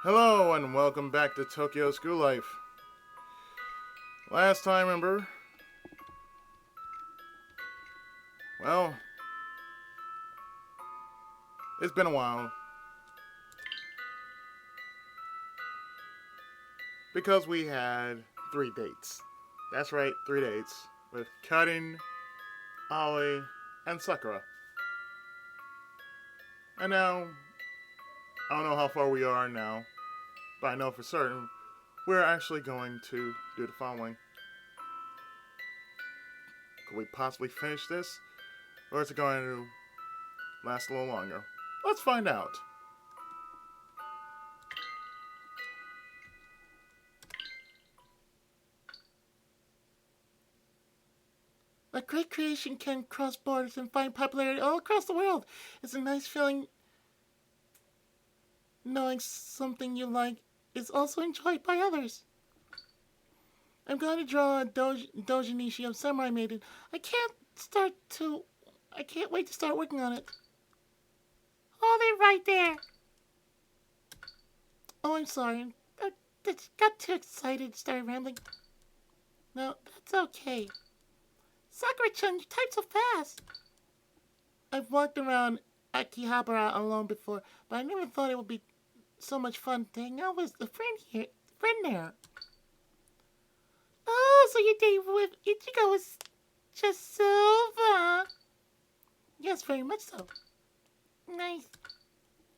Hello and welcome back to Tokyo School Life. Last time, remember? Well, it's been a while because we had 3 dates. That's right, 3 dates with Karin, Aoi, and Sakura. And now, I don't know how far we are now, but I know for certain we're actually going to do the following. Could we possibly finish this? Or is it going to last a little longer? Let's find out. A great creation can cross borders and find popularity all across the world. It's a nice feeling knowing something you like is also enjoyed by others. I'm going to draw a Dojinishi of Samurai Maiden. I can't start to. I can't wait to start working on it. Oh, they're right there. Oh, I'm sorry. I got too excited, started rambling. No, that's okay. Sakura-chan, you type so fast. I've walked around Akihabara alone before, but I never thought it would be so much fun to hang out with a friend there. Oh, so your date with Ichigo was just so fun. Yes, very much so. Nice.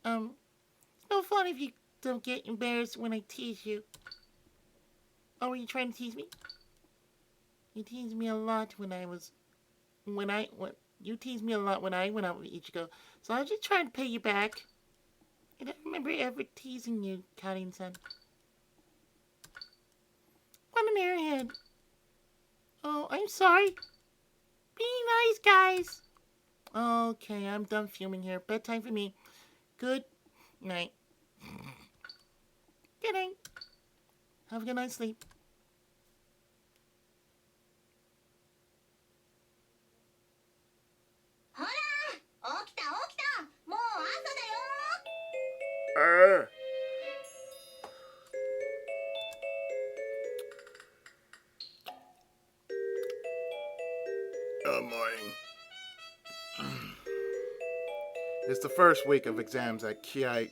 It's no fun if you don't get embarrassed when I tease you. Oh, were you trying to tease me? You teased me a lot you teased me a lot when I went out with Ichigo, so I was just trying to pay you back. I don't remember ever teasing you, Karin-san. What an airhead. Oh, I'm sorry. Be nice, guys. Okay, I'm done fuming here. Bedtime for me. Good night. Good night. Have a good night's sleep. Uh, Good morning. It's the first week of exams at Kei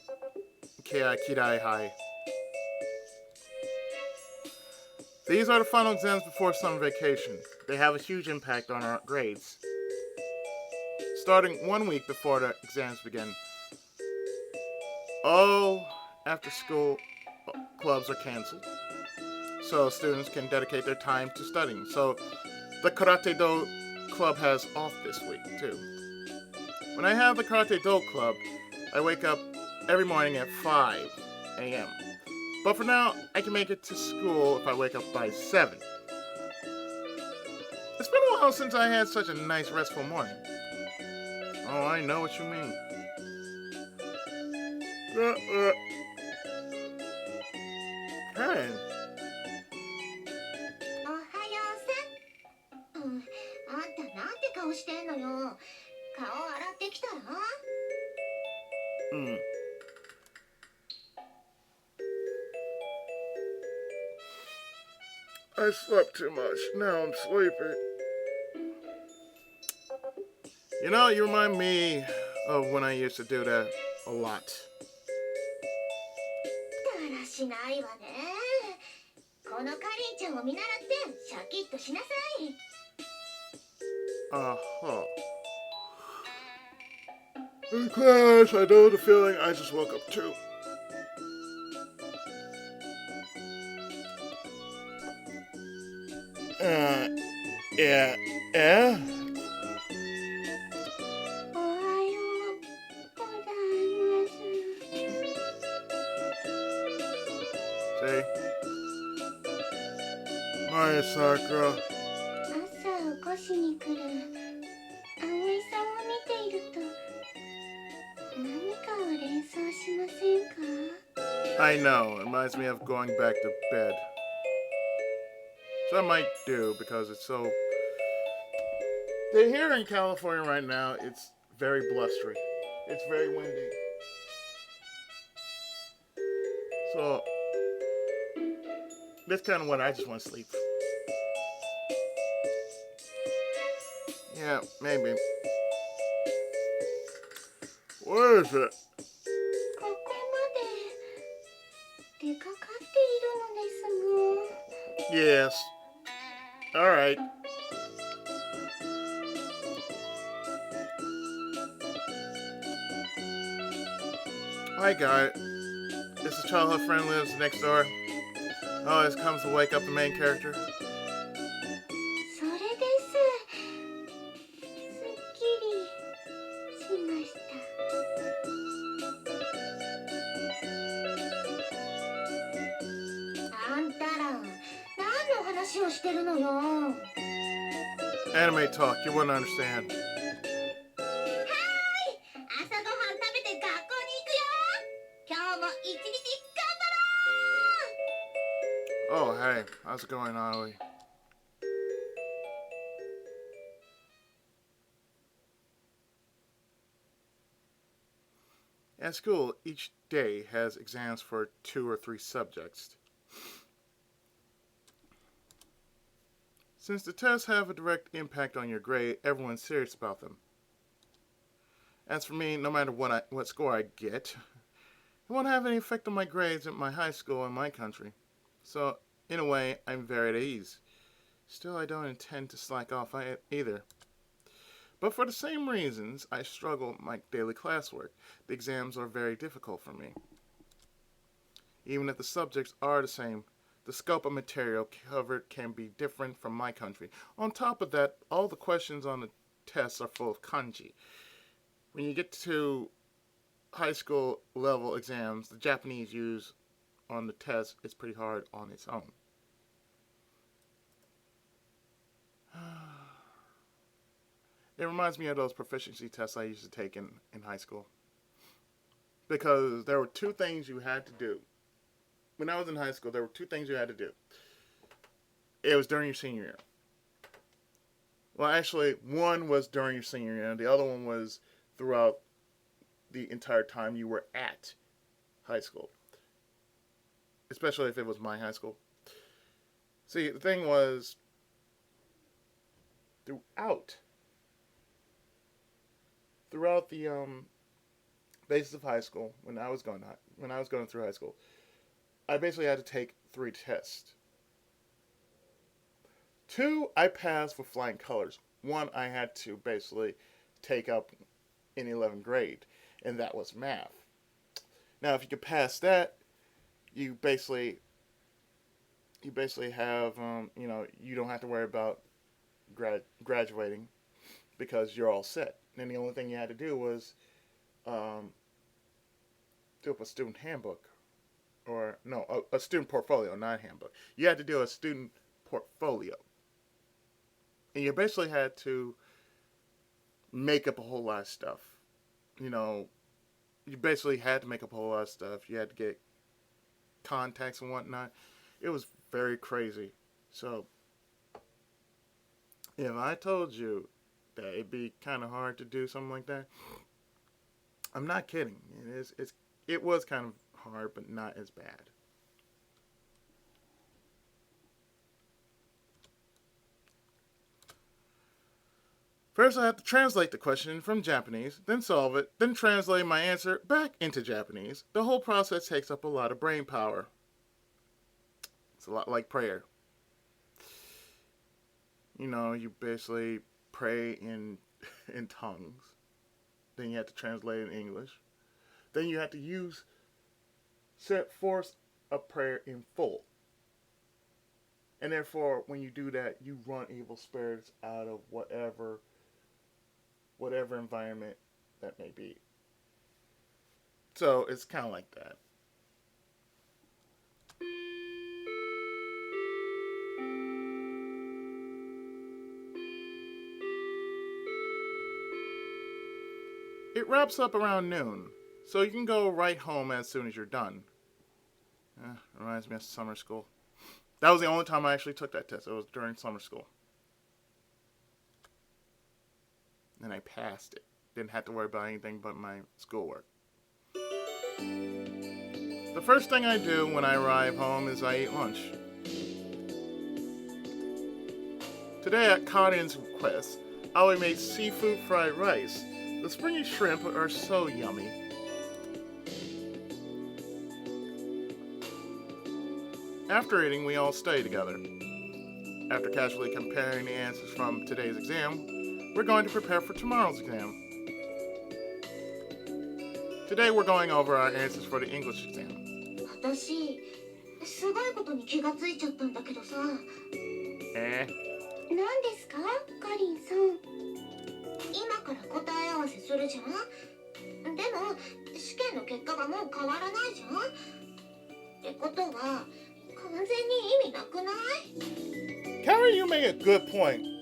Kidai High. These are the final exams before summer vacation. They have a huge impact on our grades. Starting 1 week before the exams begin, all after school clubs are canceled, so students can dedicate their time to studying. So the Karate Do club has off this week too. When I have the Karate Do club, I wake up every morning at 5 a.m. But for now, I can make it to school if I wake up by 7. It's been a while since I had such a nice restful morning. Oh, I know what you mean. Karen. うん。I slept too much. Now I'm sleepy. You know, you remind me of when I used to do that a lot. だらしないわね。このかりんちゃんを見習ってシャキッとしなさい。Uh-huh. In class, I know the feeling I just woke up to. Uh, yeah, yeah? おはようございます。See? Maya Sakura. 朝起こしに来る葵さんを見ていると何かを連想しませんか？ I know, it reminds me of going back to bed. So I might do because it's so. Here in California right now, it's very blustery. It's very windy. So that's kind of when I just want to sleep. Yeah, maybe. Where is it? ここまで出かかっているのですが。Yes. All right. I got it. It's a childhood friend lives next door. Always comes to wake up the main character. それです。すっきりしました。あんたら、何の話をしてるのよ。Anime talk, you wouldn't understand. 朝ごはん食べて学校に行くよ。今日も一日頑張ろう。 Oh, hey, how's it going, Ollie? At school, each day has exams for 2 or 3 subjects. Since the tests have a direct impact on your grade, everyone's serious about them. As for me, no matter what score I get, it won't have any effect on my grades at my high school and my country. So, in a way, I'm very at ease. Still, I don't intend to slack off either. But for the same reasons I struggle with my daily classwork, the exams are very difficult for me. Even if the subjects are the same, the scope of material covered can be different from my country. On top of that, all the questions on the tests are full of kanji. When you get to high school level exams, the Japanese use on the test is pretty hard on its own. It reminds me of those proficiency tests I used to take in high school. Because there were 2 things you had to do. When I was in high school, there were 2 things you had to do. It was during your senior year. Well, actually, one was during your senior year, and the other one was throughout the entire time you were at high school. Especially if it was my high school. See, the thing was, throughout the basis of high school, when I was going through high school, I basically had to take 3 tests. 2 I passed with flying colors. 1 I had to basically take up in 11th grade, and that was math. Now, if you could pass that, you basically have you don't have to worry about graduating because you're all set. And the only thing you had to do was do up a student handbook, or no, a student portfolio, not a handbook. You had to do a student portfolio, and you basically had to make up a whole lot of stuff. You basically had to make up a whole lot of stuff. You had to get contacts and whatnot. It was very crazy. So, if I told you that it'd be kind of hard to do something like that, I'm not kidding. It was kind of hard, but not as bad. First, I have to translate the question from Japanese, then solve it, then translate my answer back into Japanese. The whole process takes up a lot of brain power. It's a lot like prayer. You basically pray in tongues. Then you have to translate it in English. Then you have to set forth a prayer in full. And therefore, when you do that, you run evil spirits out of whatever environment that may be. So it's kind of like that. It wraps up around noon, so you can go right home as soon as you're done. Reminds me of summer school. That was the only time I actually took that test. It was during summer school. And I passed it. Didn't have to worry about anything but my schoolwork. The first thing I do when I arrive home is I eat lunch. Today at Karin's request, I made seafood fried rice. The springy shrimp are so yummy. After eating, we all stay together. After casually comparing the answers from today's exam, we're going to prepare for tomorrow's exam. Today we're going over our answers for the English exam. 私すごいことに気がついちゃったんだけどさ。何ですか、カリンさん。今から答え合わせするじゃん。でも試験の結果がもう変わらないじゃん。ってことは完全に意味なくない？ Karen, you make a good point.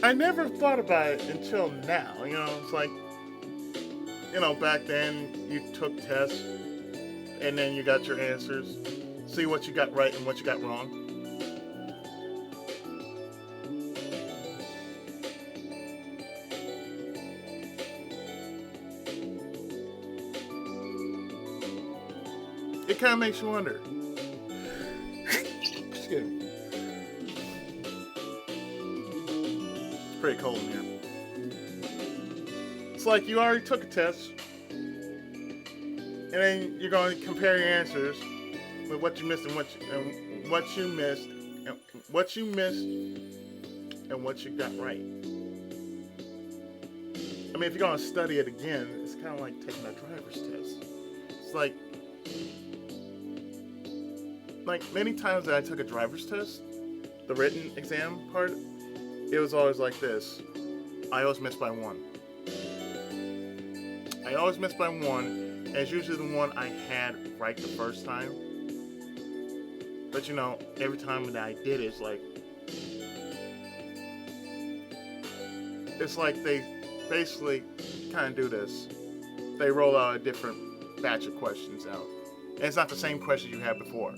I never thought about it until now. It's like, back then you took tests and then you got your answers, see what you got right and what you got wrong. It kind of makes you wonder. Excuse me. It's pretty cold in here. It's like you already took a test, and then you're going to compare your answers with what you missed and what you missed and what you got right. I mean, if you're going to study it again, it's kind of like taking a driver's test. It's like many times that I took a driver's test, the written exam part, it was always like this. I always missed by one. And it's usually the one I had right the first time. But every time that I did it, it's like they basically kind of do this. They roll out a different batch of questions out. And it's not the same question you had before.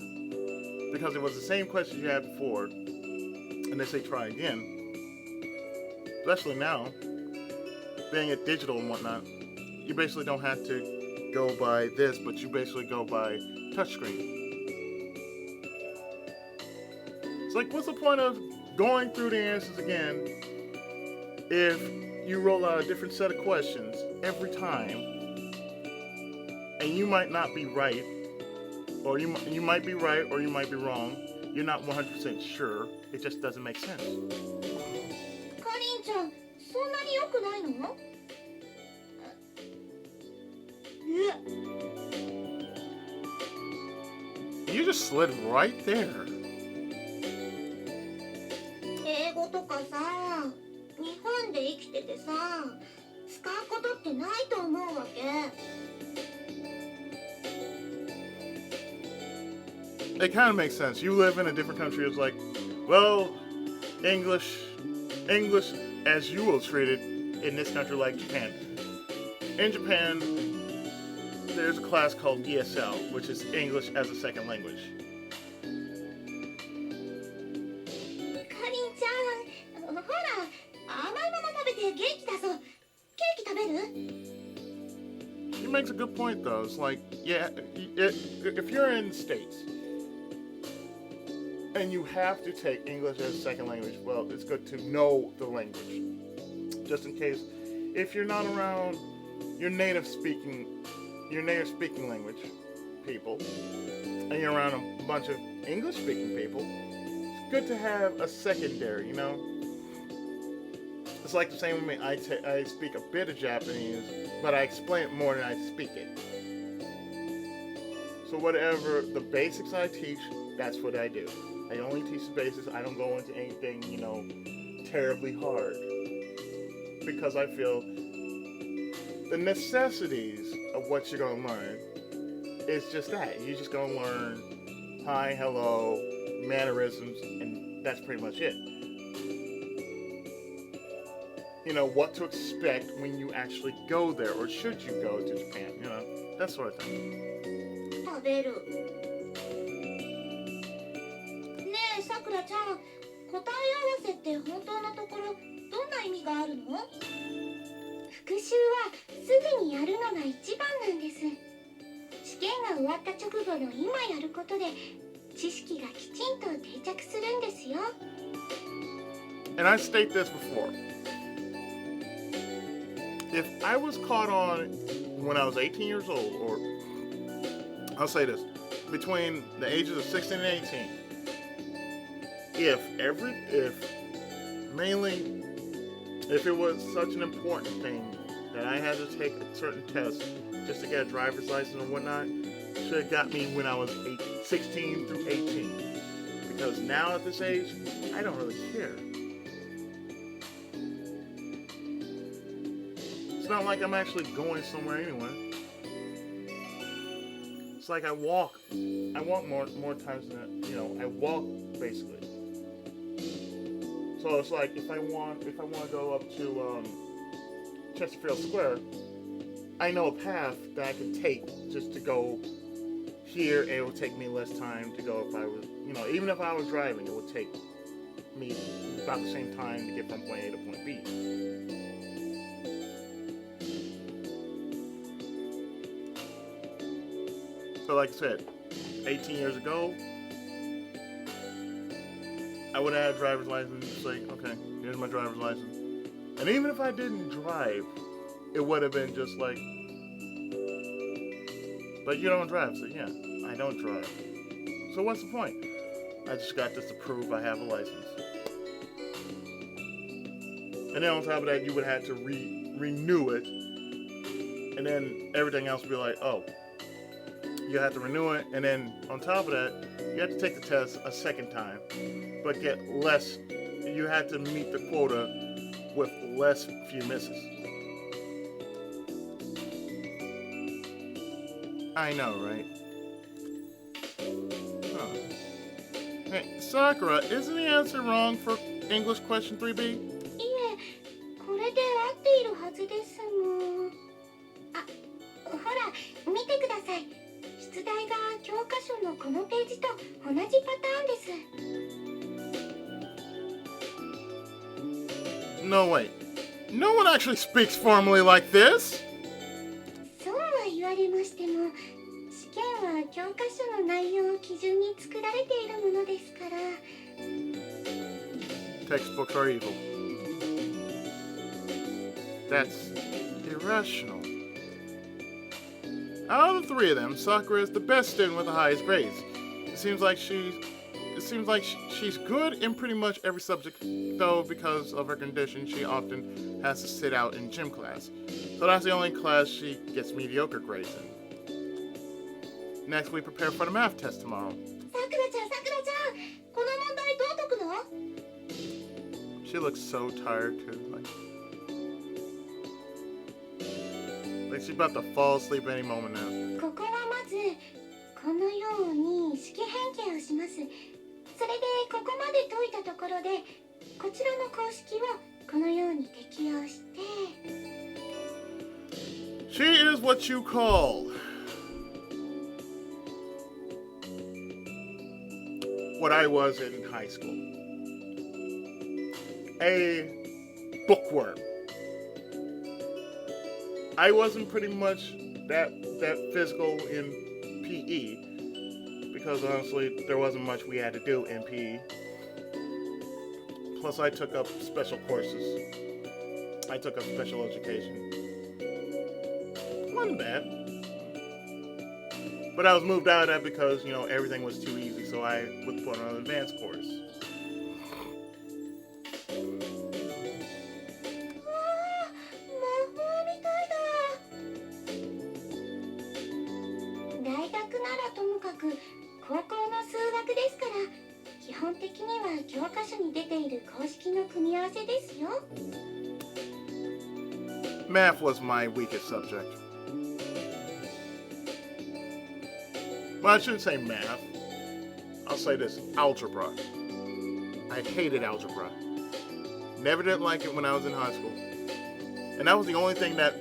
Because it was the same question you had before, and they say try again. Especially now, being it digital and whatnot, you basically don't have to go by this, but you basically go by touchscreen. It's like, what's the point of going through the answers again if you roll out a different set of questions every time, and you might not be right, or you might be right, or you might be wrong. You're not 100% sure. It just doesn't make sense. カリンちゃん、そんなに良くないの？You just slid right there. 英語とかさ、日本で生きててさ、使うことってないと思うわけ。It kind of makes sense. You live in a different country. It's like, well, English as you will treat it in this country like Japan. In Japan, there's a class called ESL, which is English as a second language. カリンちゃん、ほら、甘いもの食べて元気だぞ。ケーキ食べる？ He makes a good point, though. It's like, yeah, if you're in the States, and you have to take English as a second language, well, it's good to know the language. Just in case, if you're not around your native speaking language people, and you're around a bunch of English speaking people, it's good to have a secondary, It's like the same with me. I speak a bit of Japanese, but I explain it more than I speak it. So whatever the basics I teach, that's what I do. I only teach the basics. I don't go into anything, terribly hard. Because I feel the necessities of what you're going to learn is just that. You're just going to learn hi, hello, mannerisms, and that's pretty much it. What to expect when you actually go there, or should you go to Japan, that sort of thing. 食べる。ねえ、さくらちゃん、答え合わせって本当のところどんな意味があるの？復習はすぐにやるのが一番なんです。試験が終わった直後の今やることで知識がきちんと定着するんですよ。And I state this before. If I was caught on when I was 18 years old, or I'll say this, between the ages of 16 and 18, if it was such an important thing that I had to take a certain test just to get a driver's license and whatnot, should have got me when I was 16 through 18. Because now at this age, I don't really care. It's not like I'm actually going somewhere anyway. It's like I walk more times than, I walk basically. So it's like if I want to go up to Chesterfield Square, I know a path that I can take just to go here. It would take me less time to go if I was, even if I was driving, it would take me about the same time to get from point A to point B. So like I said, 18 years ago, I would have had a driver's license. It's like, okay, here's my driver's license. And even if I didn't drive, it would have been just like, but you don't drive. So yeah, I don't drive. So what's the point? I just got this to prove I have a license. And then on top of that, you would have to renew it. And then everything else would be like, oh, you have to renew it. And then on top of that, you have to take the test a second time, but get less. You have to meet the quota with less few misses. I know, right? Huh. Hey, Sakura, isn't the answer wrong for English question 3B? いえ、これで合っているはずですもん。あ、ほら、見てください。出題が教科書のこのページと同じパターンです。 No, wait. No one actually speaks formally like this. そうは言われましても、試験は教科書の内容を基準に作られているものですから。Textbooks are evil. That's irrational. Out of the three of them, Sakura is the best student with the highest grades. It seems like she's good in pretty much every subject, though because of her condition, she often has to sit out in gym class. So that's the only class she gets mediocre grades in. Next, we prepare for the math test tomorrow. さくらちゃん、この問題どう解くの？ She looks so tired too. Like she's about to fall asleep any moment now. ここはまずこのように式変形をします。それでここまで解いたところでこちらの公式をこのように適用して。 She is what you call what I was in high school. A bookworm. I wasn't pretty much that physical in PE because honestly there wasn't much we had to do in PE. Plus I took up special courses. I took up special education. Wasn't bad. But I was moved out of that because, everything was too easy, so I was put on an advanced course. 高校の数学ですから基本的には教科書に出ている公式の組み合わせですよ。 Math was my weakest subject. Well, I shouldn't say math. I'll say this, algebra. I hated algebra. Never did like it when I was in high school. And that was the only thing that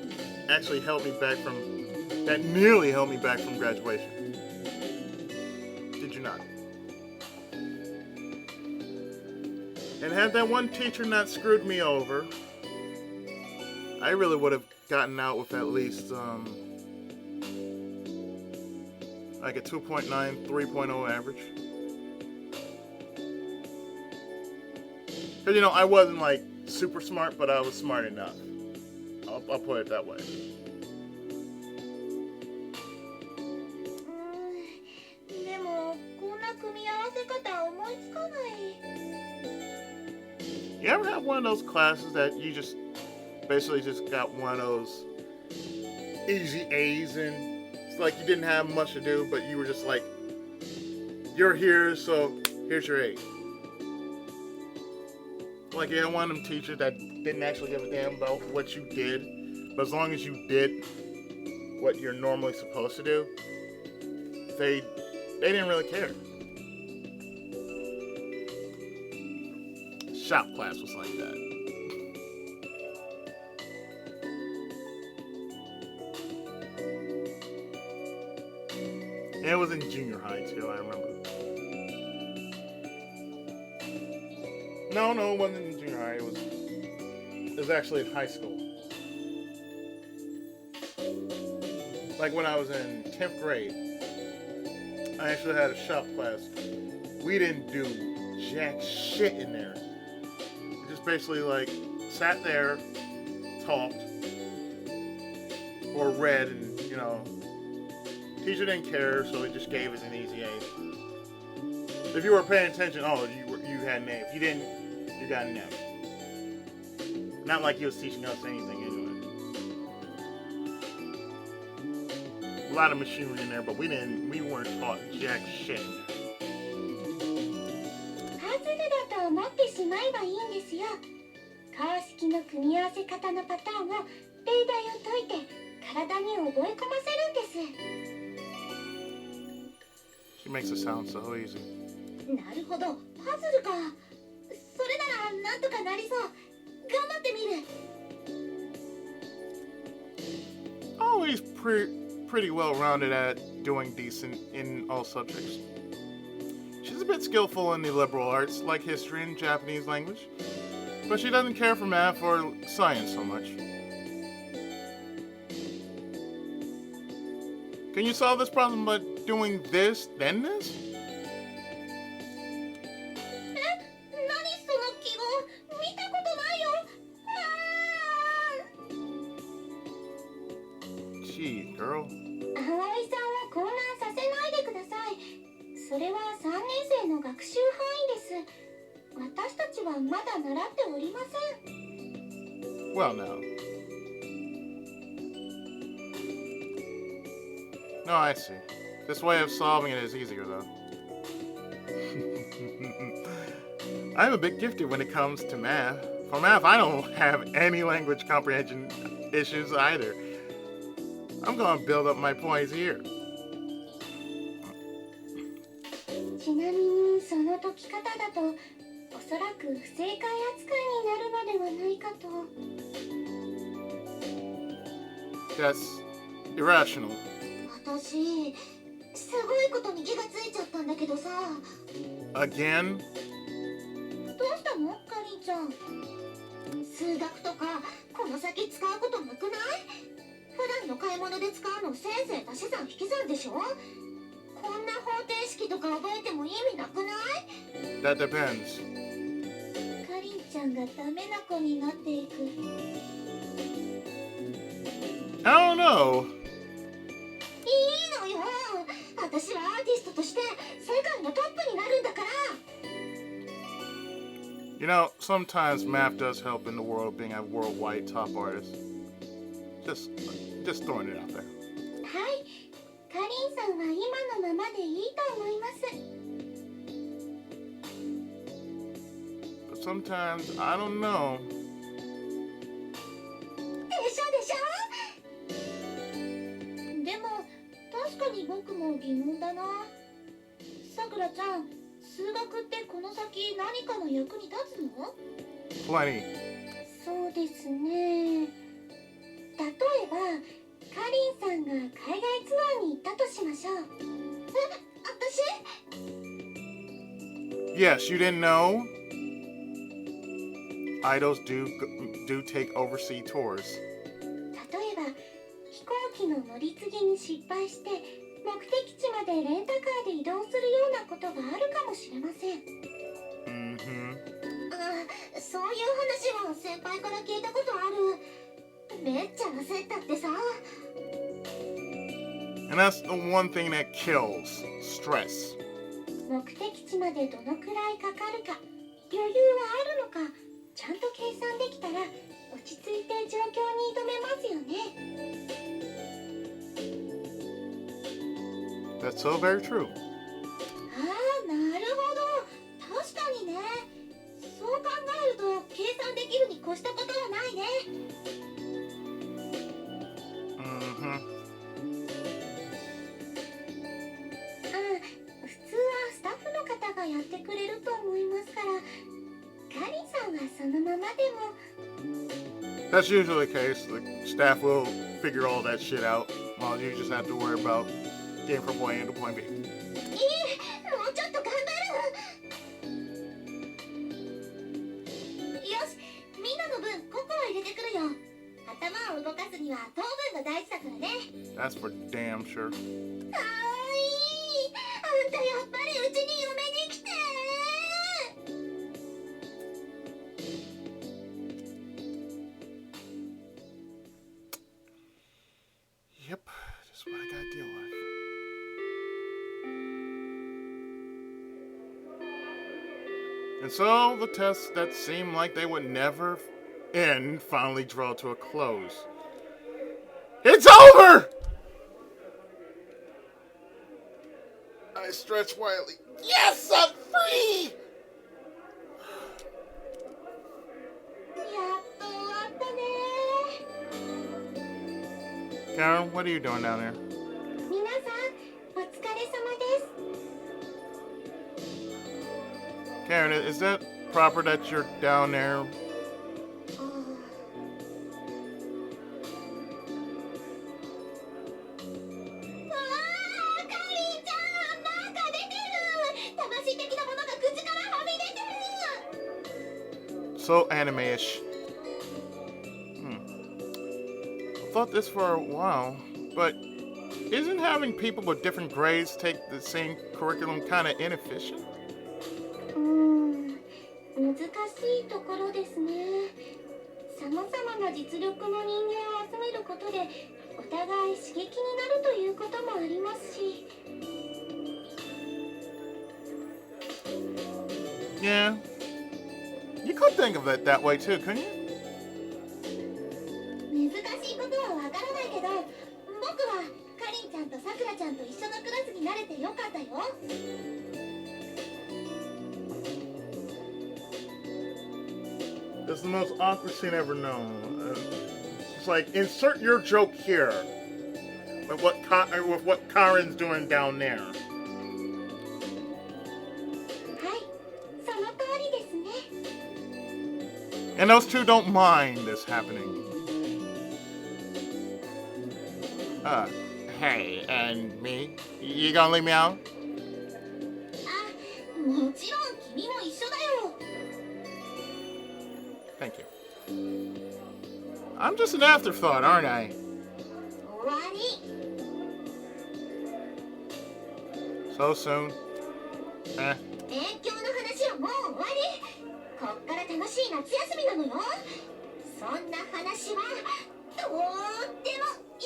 actually nearly held me back from graduation. Did you not? And had that one teacher not screwed me over, I really would have gotten out with at least like a 2.9, 3.0 average. Because, you know, I wasn't like super smart, but I was smart enough. I'll put it that way. でもこんな組み合わせ方思いつかない。 You ever have one of those classes that you just basically just got one of those easy A's and it's like you didn't have much to do, but you were just like, you're here, so here's your A. Like you had one of them teachers that didn't actually give a damn about what you did, but as long as you did what you're normally supposed to do, they didn't really care. Shop class was like that. And it was in junior high too, I remember. No, it wasn't in junior high. It was actually in high school. Like when I was in 10th grade, I actually had a shop class. We didn't do jack shit in there. We just basically like sat there, talked, or read, and you know, teacher didn't care, so he just gave us an easy A. If you were paying attention, you had an A. If you didn't, you got an F. Not like he was teaching us anything anyway. A lot of machinery in there, but we weren't taught jack shit. パズルだと思ってしまえばいいんですよ。公式の組み合わせ方のパターンを例題を解いて体に覚え込ませるんです。 She makes it sound so easy. なるほど、パズルか。それならなんとかなりそう。頑張ってみる。 Oh, he's pretty well rounded at doing decent in all subjects. She's a bit skillful in the liberal arts, like history and Japanese language, but she doesn't care for math or science so much. Can you solve this problem by doing this, then this? 何その記号、見たことないよ。Gee, girl. 葵さんを混乱させないでください。それは3年生の学習範囲です。私たちはまだ習っておりません。 Well, no. No, I see. This way of solving it is easier, though. I'm a bit gifted when it comes to math. For math, I don't have any language comprehension issues either. I'm gonna build up my points here. ちなみにその解き方だとおそらく不正解扱いになるのではないかと。 That's irrational. 私、すごいことに気がついちゃったんだけどさ。 Again? どうしたの、かりんちゃん。数学とかこの先使うことなくない？普段の買い物で使うのせいぜい足し算引き算でしょ？こんな方程式とか覚えても意味なくない？ That depends. かりんちゃんがダメな子になっていく。 I don't know. いいのよ。私はアーティストとして世界のトップになるんだから。 You know, sometimes math does help in the world of being a worldwide top artist. Just throwing it out there. はい、かりんさんは今のままでいいと思います。 But sometimes, I don't know. でしょでしょ。でも確かに僕も疑問だな。さくらちゃん、数学ってこの先何かの役に立つの？ Plenty. そうですね。例えばかりんさんが海外ツアーに行ったとしましょう。私？ Yes, you didn't know? idols do take overseas tours. 例えば飛行機の乗り継ぎに失敗して目的地までレンタカーで移動するようなことがあるかもしれません。そういう話は先輩から聞いたことある。めっちゃ焦ったってさ。And that's the one thing that kills stress. 目的地までどのくらいかかるか、余裕はあるのか、ちゃんと計算できたら落ち着いて状況に挑めますよね。That's so very true. ああ、なるほど。確かにね。そう考えると計算できるに越したことはないね。普通はスタッフの方がやってくれると思いますから、カリンさんはそのままでも。That's usually the case. The staff will figure all that shit out, while you just have to worry about getting from point A to point B. もうちょっと頑張る。よし、みんなの分ココア入れてくるよ。頭を動かすには糖分が大事だからね。That's for damn sure. あんたやっぱりうちに嫁に来て。Yep, just what I gotta deal with. And so the tests that seemed like they would never end finally draw to a close. It's over! I stretch wildly. Yes, I'm free! やっと終わったね。 Karen, what are you doing down there? 皆さん、お疲れ様です。 Karen, is that proper that you're down there? 魂的なものが口からはみ出てる。 So anime-ish. I thought this for a while, but isn't having people with different grades take the same curriculum kind of inefficient? 難しいところですね。さまざまな実力の人間を集めることでお互い刺激になるということもありますし。 Yeah. You could think of it that way too, couldn't you? 難しいことはわからないけど、僕はかりんちゃんとさくらちゃんと一緒のクラスになれてよかったよ。 It's the most awkward scene ever known. It's like, insert your joke here with what Karen's doing down there. はい、その通りですね。 And those two don't mind this happening. Hey, and me? You gonna leave me out? あ、もちろん君も一緒だよ。 Thank you. I'm just an afterthought, aren't I? 終わり。 So soon? 勉強の話はもう終わり。こっから楽しい夏休みなのよ。そんな話はどうでもい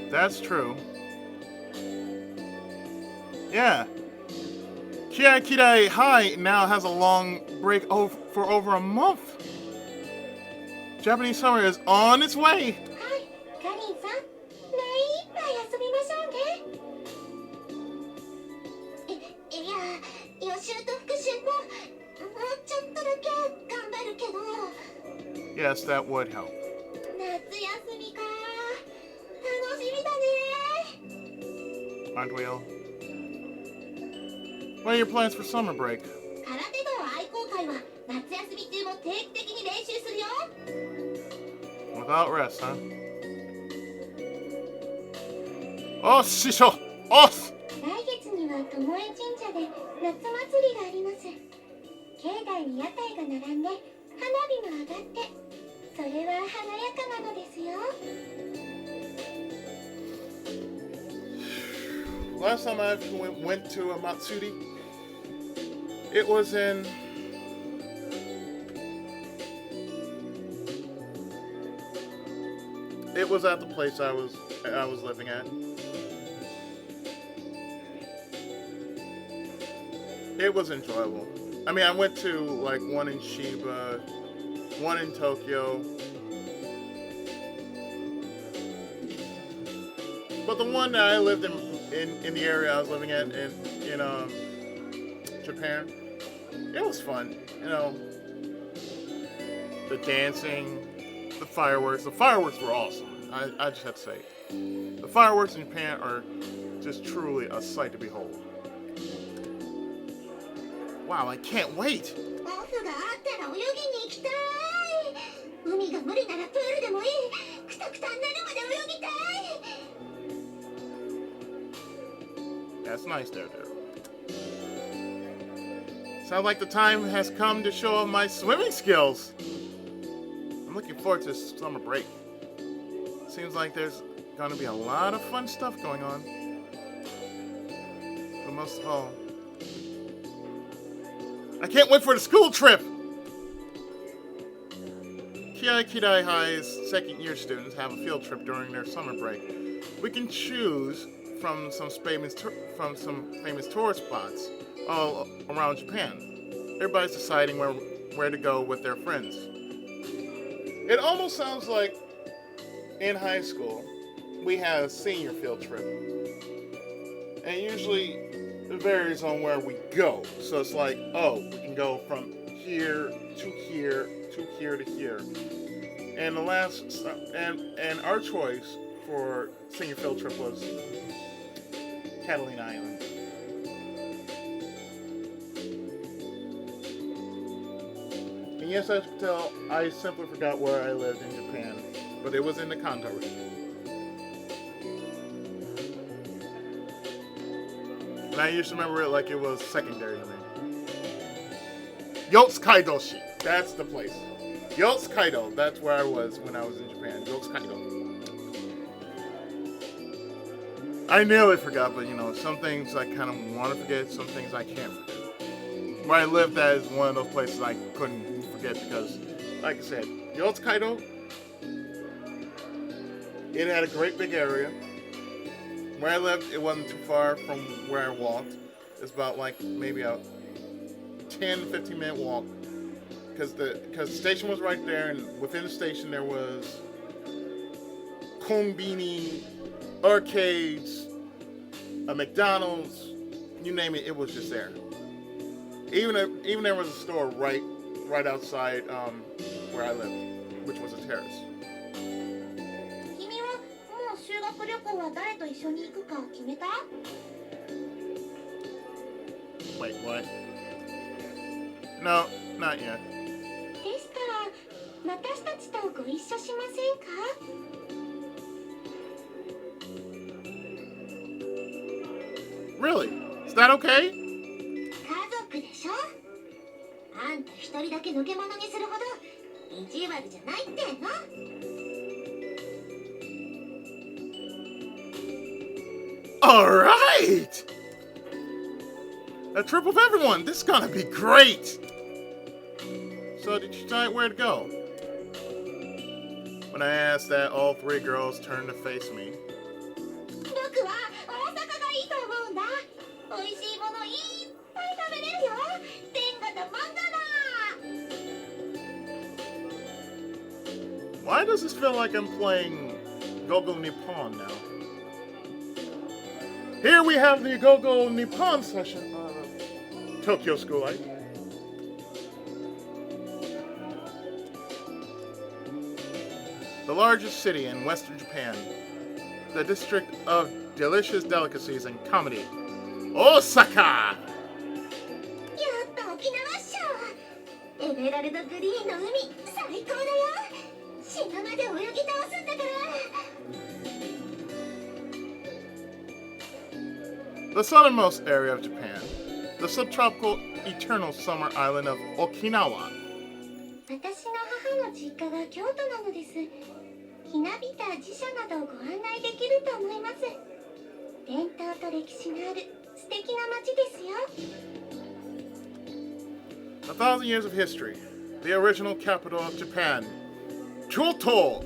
い。 That's true. Yeah. Kiai Kirai High now has a long break for over a month. Japanese summer is on its way. はい、かりんさん、目いっぱい遊びましょうね。いや、予習と復習ももうちょっとだけ頑張るけど。 Yes, that would help. 夏休みか。楽しみだね。 Aren't we all? What are your plans for summer break? 空手道愛好会は夏休み中も定期的に練習するよ。 Without rest, huh? Oh, Shisho! Oh! 来月には巴神社で夏祭りがあります。境内に屋台が並んで花火も上がってそれは華やかなのですよ。 Last time I went to a Matsuri, it was in it was at the place I was living at. It was enjoyable. I mean, I went to like one in Shiba, one in Tokyo, but the one that I lived in the area I was living at in Japan, it was fun. You know, the dancing, the fireworks. The fireworks were awesome. I just have to say, the fireworks in Japan are just truly a sight to behold. Wow, I can't wait. オフがあったら泳ぎに行きたい。海が無理ならプールでもいい。クタクタになるまで泳ぎたい。 That's nice there. Sounds like the time has come to show off my swimming skills. I'm looking forward to this summer break. Seems like there's gonna be a lot of fun stuff going on. But most of all, I can't wait for the school trip! Kidai High's second-year students have a field trip during their summer break. We can choose from some famous tourist spots all around Japan. Everybody's deciding where to go with their friends. It almost sounds like in high school we had a senior field trip, and usually it varies on where we go. So it's like, oh, we can go from here to here to here to here. And the last and our choice for senior field trip was Catalina Island. And yes, I can tell I simply forgot where I lived in Japan, but it was in the Kanto region. And I used to remember it like it was secondary to me. Yotsukaido-shi. That's the place. Yotsukaido. That's where I was when I was in Japan. Yotsukaido. I nearly forgot, but you know, some things I kind of want to forget, some things I can't forget. Where I lived at is one of those places I couldn't forget because, like I said, Yotsukaido, it had a great big area. Where I lived, it wasn't too far from where I walked. It's about like maybe a 10-15 minute walk. Because the station was right there, and within the station there was konbini, arcades, a McDonald's, you name it, it was just there. Even there was a store right outside where I lived, which was a terrace. 君はもう修学旅行は誰と一緒に行くか決めた？ Wait, what? No, not yet. でしたら私たちとご一緒しませんか？ Really? Is that okay? 家族でしょ？あんた一人だけ抜け者にするほど意地悪じゃないっての？ Alright! A trip with everyone! This is gonna be great! So did you decide where to go? When I asked that, all three girls turned to face me. 僕は大阪がいいと思うんだ。美味しいものいっぱい食べれるよ。天下と漫画だ。 Why does this feel like I'm playing Gogo Nippon now? Here we have the Gogo Nippon session of Tokyo School Life. The largest city in Western Japan, the district of delicious delicacies and comedy, Osaka! やっと沖縄っしょ。エメラルドグリーンの海最高だよ。死ぬまで泳ぎ倒すんだから。 The southernmost area of Japan, the subtropical eternal summer island of Okinawa. 私の母の実家が京都なのです。ひなびた寺社などをご案内できると思います。伝統と歴史のある素敵な街ですよ。1,000 years of history, the original capital of Japan, Kyoto.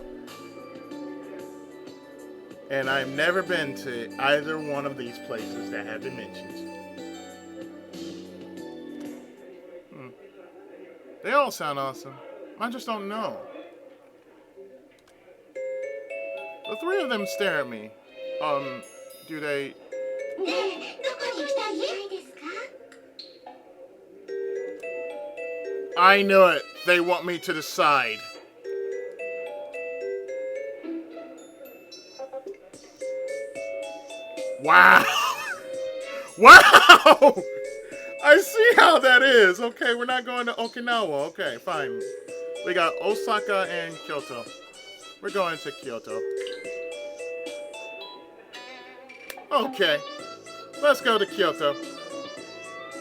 And I've never been to either one of these places that have been mentioned. They all sound awesome. I just don't know. The three of them stare at me. Do they? ねえ、どこに行きたいですか？ I knew it. They want me to decide. Wow. Wow. I see how that is. Okay, we're not going to Okinawa. Okay, fine. We got Osaka and Kyoto. We're going to Kyoto. Okay, let's go to Kyoto.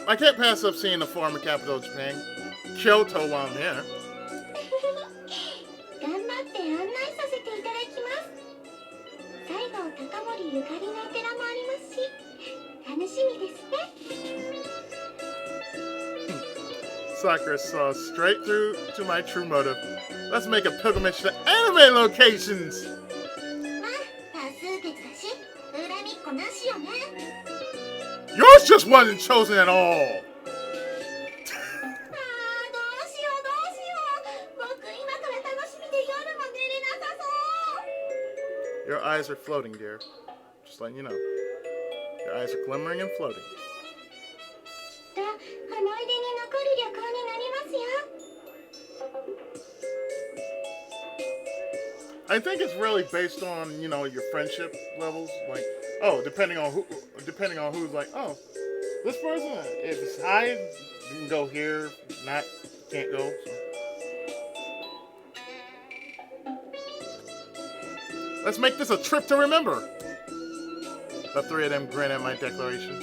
I can't pass up seeing the former capital of Japan, Kyoto, while I'm here. 頑張って案内させていただきます。西郷隆盛ゆかりのお寺もありますし、楽しみですね。Sakura saw straight through to my true motive. Let's make a pilgrimage to anime locations. まあ、多数決だし、恨みっこなしよね。Yours just wasn't chosen at all. ああ、どうしようどうしよう。僕今から楽しみで夜も寝れなさそう。 Your eyes are floating, dear. Just letting you know. Your eyes are glimmering and floating. 思い出に残る旅行になりますよ。 I think it's really based on, your friendship levels. Like, depending on who's like, this person, if it's high, you can go here. If not, you can't go. So. Let's make this a trip to remember. The three of them grin at my declaration.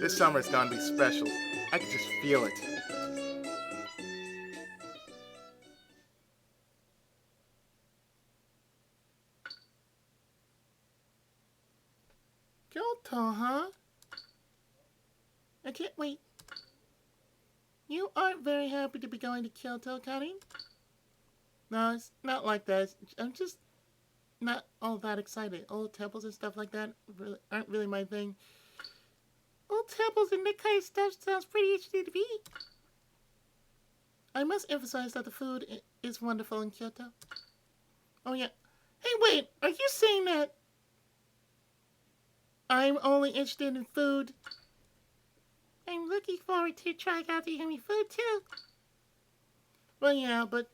This summer is gonna be special. I can just feel it. Kyoto, huh? I can't wait. You aren't very happy to be going to Kyoto, Karin? No, it's not like that. I'm just not all that excited. Old temples and stuff like that aren't really my thing. Old temples and that kind of stuff sounds pretty interesting to me. I must emphasize that the food is wonderful in Kyoto. Oh yeah. Hey, wait, are you saying that I'm only interested in food? I'm looking forward to trying out the yummy food too. Well, yeah, but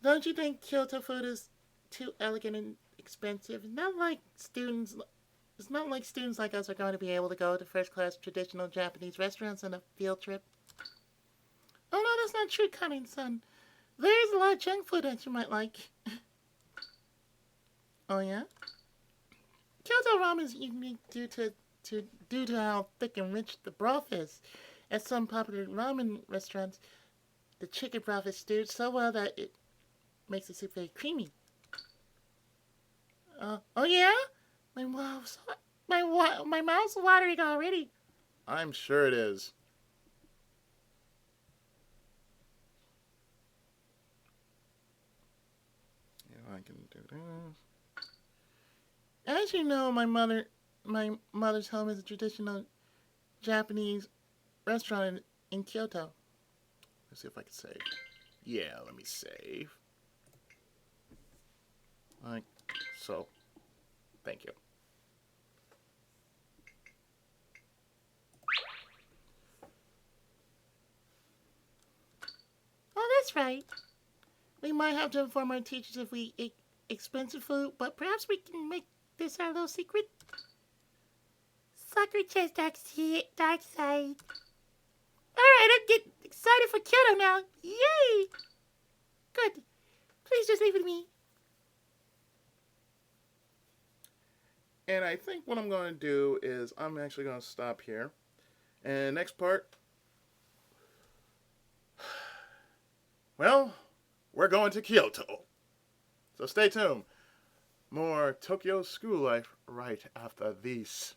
don't you think Kyoto food is too elegant and expensive? It's not like students like us are going to be able to go to first-class traditional Japanese restaurants on a field trip. Oh no, that's not true, Karin-san. There's a lot of junk food that you might like. Oh yeah? Kyoto ramen is unique due to how thick and rich the broth is. At some popular ramen restaurants, the chicken broth is stewed so well that it makes the soup very creamy. Oh yeah? My mouth's watering already. I'm sure it is. Yeah, I can do this. As you know, my mother's home is a traditional Japanese restaurant in Kyoto. Let's see if I can save. Yeah, let me save. Like so. Thank you. Oh, that's right. We might have to inform our teachers if we eat expensive food, but perhaps we can make this our little secret. Sakura says dark side. Alright, I'm getting excited for Kyoto now. Yay! Good. Please just leave it with me. And I think what I'm going to do is I'm actually going to stop here. And next part, well, we're going to Kyoto. So stay tuned. More Tokyo school life right after these.